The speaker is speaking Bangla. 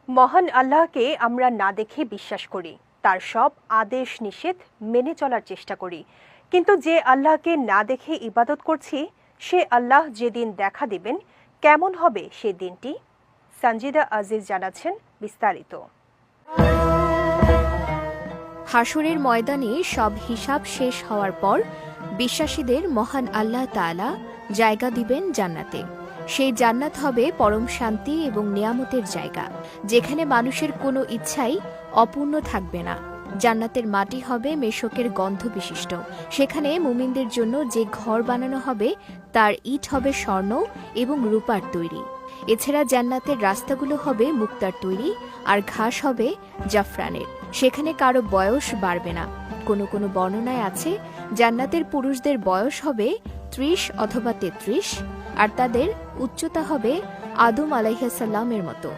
মহান আল্লাহকে আমরা না দেখে বিশ্বাস করি, তার সব আদেশ নিষেধ মেনে চলার চেষ্টা করি। কিন্তু যে আল্লাহকে না দেখে ইবাদত করছি, সে আল্লাহ যেদিন দেখা দিবেন কেমন হবে সে দিনটি? সঞ্জিদা আজিজ জানাচ্ছেন বিস্তারিত। হাসরের ময়দানে সব হিসাব শেষ হওয়ার পর বিশ্বাসীদের মহান আল্লাহ তাআলা জায়গা দিবেন জান্নাতে। সেই জান্নাত হবে পরম শান্তি এবং নিয়ামতের জায়গা, যেখানে মানুষের কোনো ইচ্ছাই অপূর্ণ থাকবে না। জান্নাতের মাটি হবে মেশকের গন্ধ বিশিষ্ট। সেখানে মুমিনদের জন্য যে ঘর বানানো হবে তার ইট হবে স্বর্ণ এবং রূপার তৈরি। এছাড়া জান্নাতের রাস্তাগুলো হবে মুক্তার তৈরি, আর ঘাস হবে জাফরানের। সেখানে কারো বয়স বাড়বে না। কোনো কোনো বর্ণনায় আছে জান্নাতের পুরুষদের বয়স হবে ৩০ অথবা ৩৩, আর তাদের উচ্চতা হবে আদম আলাইহিস সালামের মতো।